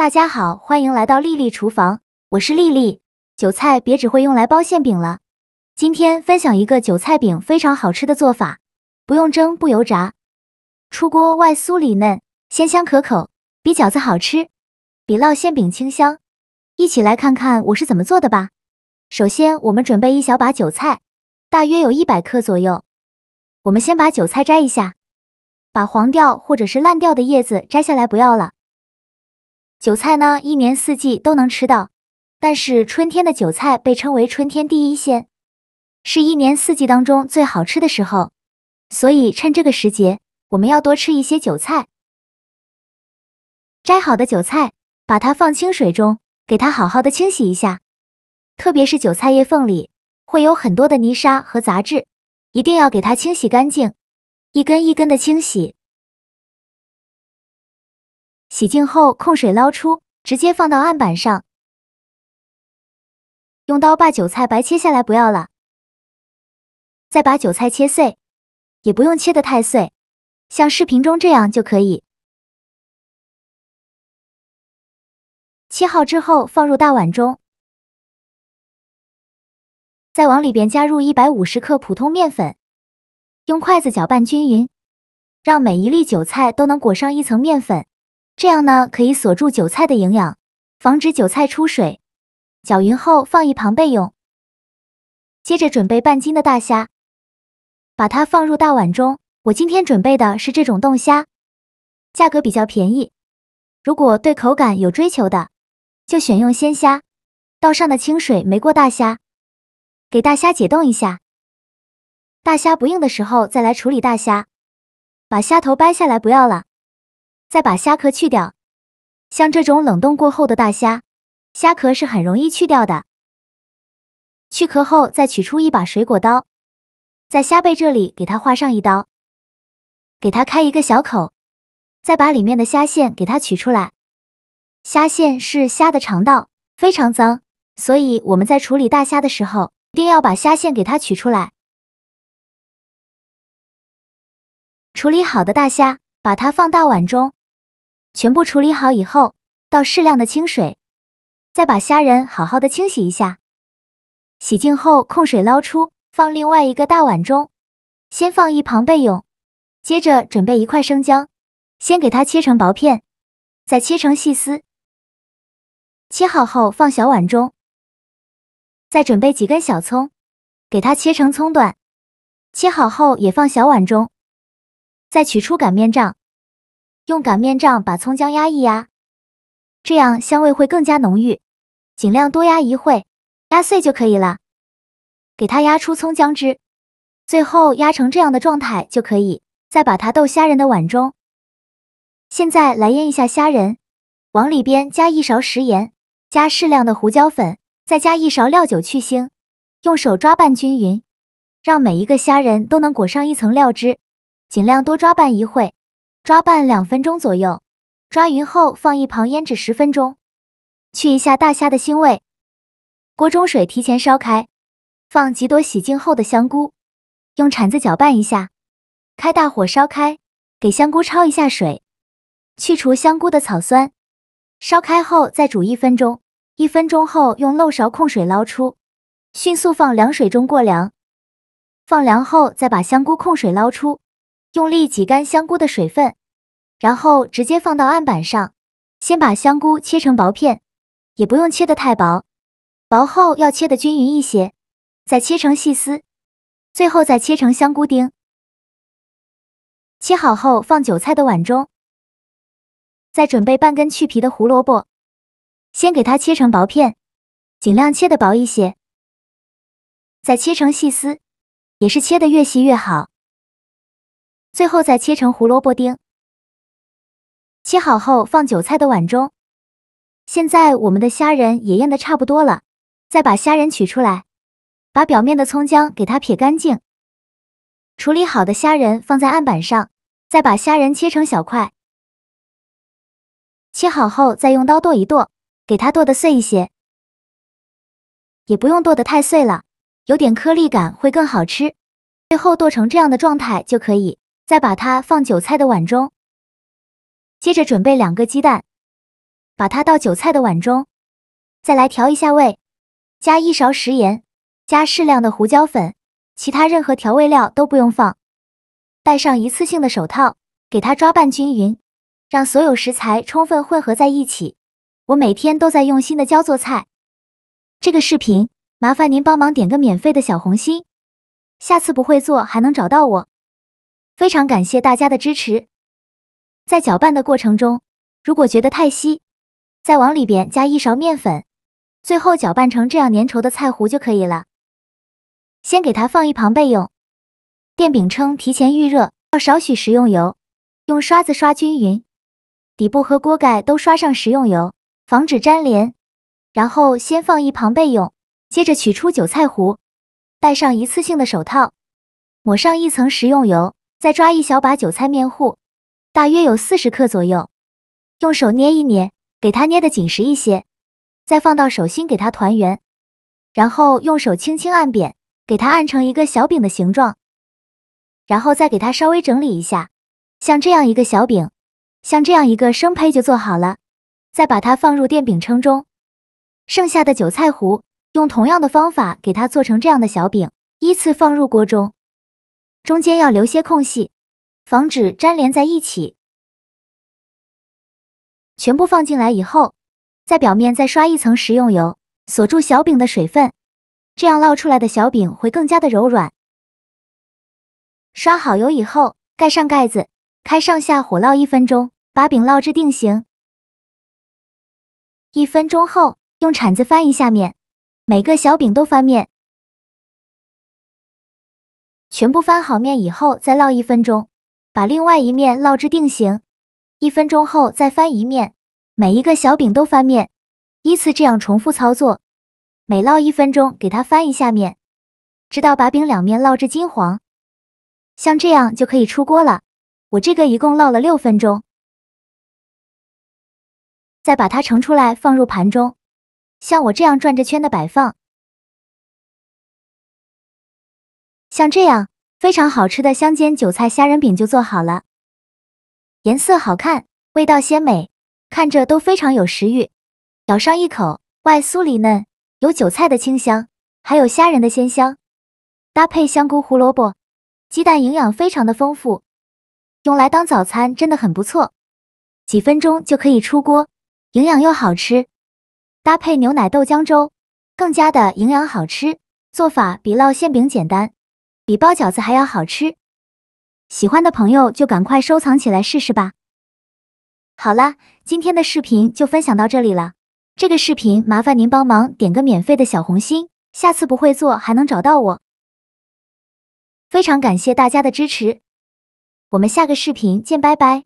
大家好，欢迎来到丽丽厨房，我是丽丽。韭菜别只会用来包馅饼了，今天分享一个韭菜饼非常好吃的做法，不用蒸不油炸，出锅外酥里嫩，鲜香可口，比饺子好吃，比烙馅饼清香。一起来看看我是怎么做的吧。首先我们准备一小把韭菜，大约有100克左右。我们先把韭菜摘一下，把黄掉或者是烂掉的叶子摘下来不要了。韭菜呢，一年四季都能吃到，但是春天的韭菜被称为春天第一鲜，是一年四季当中最好吃的时候，所以趁这个时节，我们要多吃一些韭菜。摘好的韭菜，把它放清水中，给它好好的清洗一下，特别是韭菜叶缝里会有很多的泥沙和杂质，一定要给它清洗干净，一根一根的清洗。洗净后控水捞出，直接放到案板上。用刀把韭菜白切下来不要了，再把韭菜切碎，也不用切得太碎，像视频中这样就可以。切好之后放入大碗中，再往里边加入150克普通面粉，用筷子搅拌均匀，让每一粒韭菜都能裹上一层面粉。这样呢，可以锁住韭菜的营养，防止韭菜出水。搅匀后放一旁备用。接着准备半斤的大虾，把它放入大碗中。我今天准备的是这种冻虾，价格比较便宜。如果对口感有追求的，就选用鲜虾。倒上的清水没过大虾，给大虾解冻一下。大虾不硬的时候再来处理大虾，把虾头掰下来不要了。再把虾壳去掉，像这种冷冻过后的大虾，虾壳是很容易去掉的。去壳后再取出一把水果刀，在虾背这里给它划上一刀，给它开一个小口，再把里面的虾线给它取出来。虾线是虾的肠道，非常脏，所以我们在处理大虾的时候，一定要把虾线给它取出来。处理好的大虾，把它放大碗中。全部处理好以后，倒适量的清水，再把虾仁好好的清洗一下。洗净后控水捞出，放另外一个大碗中，先放一旁备用。接着准备1块生姜，先给它切成薄片，再切成细丝。切好后放小碗中。再准备几根小葱，给它切成葱段，切好后也放小碗中。再取出擀面杖。用擀面杖把葱姜压一压，这样香味会更加浓郁，尽量多压一会，压碎就可以了。给它压出葱姜汁，最后压成这样的状态就可以。再把它豆虾仁的碗中。现在来腌一下虾仁，往里边加1勺食盐，加适量的胡椒粉，再加1勺料酒去腥，用手抓拌均匀，让每一个虾仁都能裹上一层料汁，尽量多抓拌一会。抓拌2分钟左右，抓匀后放一旁腌制10分钟，去一下大虾的腥味。锅中水提前烧开，放几朵洗净后的香菇，用铲子搅拌一下，开大火烧开，给香菇焯一下水，去除香菇的草酸。烧开后再煮1分钟，1分钟后用漏勺控水捞出，迅速放凉水中过凉。放凉后再把香菇控水捞出，用力挤干香菇的水分，然后直接放到案板上。先把香菇切成薄片，也不用切得太薄，薄后要切得均匀一些，再切成细丝，最后再切成香菇丁。切好后放韭菜的碗中，再准备半根去皮的胡萝卜，先给它切成薄片，尽量切得薄一些，再切成细丝，也是切得越细越好。最后再切成胡萝卜丁。切好后放韭菜的碗中。现在我们的虾仁也腌得差不多了，再把虾仁取出来，把表面的葱姜给它撇干净。处理好的虾仁放在案板上，再把虾仁切成小块。切好后再用刀剁一剁，给它剁得碎一些，也不用剁得太碎了，有点颗粒感会更好吃。最后剁成这样的状态就可以。再把它放韭菜的碗中，接着准备2个鸡蛋，把它倒韭菜的碗中，再来调一下味，加1勺食盐，加适量的胡椒粉，其他任何调味料都不用放。戴上一次性的手套，给它抓拌均匀，让所有食材充分混合在一起。我每天都在用心的教做菜。这个视频麻烦您帮忙点个免费的小红心，下次不会做还能找到我。非常感谢大家的支持。在搅拌的过程中，如果觉得太稀，再往里边加1勺面粉，最后搅拌成这样粘稠的菜糊就可以了。先给它放一旁备用。电饼铛提前预热，要少许食用油，用刷子刷均匀，底部和锅盖都刷上食用油，防止粘连。然后先放一旁备用，接着取出韭菜糊，戴上一次性的手套，抹上1层食用油，再抓一小把韭菜面糊，大约有40克左右，用手捏一捏，给它捏得紧实一些，再放到手心给它团圆，然后用手轻轻按扁，给它按成一个小饼的形状，然后再给它稍微整理一下，像这样一个小饼，像这样一个生胚就做好了。再把它放入电饼铛中，剩下的韭菜糊用同样的方法给它做成这样的小饼，依次放入锅中，中间要留些空隙，防止粘连在一起。全部放进来以后，在表面再刷1层食用油，锁住小饼的水分，这样烙出来的小饼会更加的柔软。刷好油以后，盖上盖子，开上下火烙1分钟，把饼烙至定型。1分钟后，用铲子翻一下面，每个小饼都翻面。全部翻好面以后，再烙1分钟，把另外一面烙至定型。1分钟后再翻一面，每一个小饼都翻面，依次这样重复操作。每烙1分钟，给它翻一下面，直到把饼两面烙至金黄。像这样就可以出锅了。我这个一共烙了6分钟。再把它盛出来放入盘中，像我这样转着圈的摆放。像这样，非常好吃的香煎韭菜虾仁饼就做好了。颜色好看，味道鲜美，看着都非常有食欲。咬上一口，外酥里嫩，有韭菜的清香，还有虾仁的鲜香，搭配香菇、胡萝卜、鸡蛋，营养非常的丰富，用来当早餐真的很不错。几分钟就可以出锅，营养又好吃，搭配牛奶豆浆粥，更加的营养好吃。做法比烙馅饼简单，比包饺子还要好吃。喜欢的朋友就赶快收藏起来试试吧。好了，今天的视频就分享到这里了。这个视频麻烦您帮忙点个免费的小红心，下次不会做还能找到我。非常感谢大家的支持，我们下个视频见，拜拜。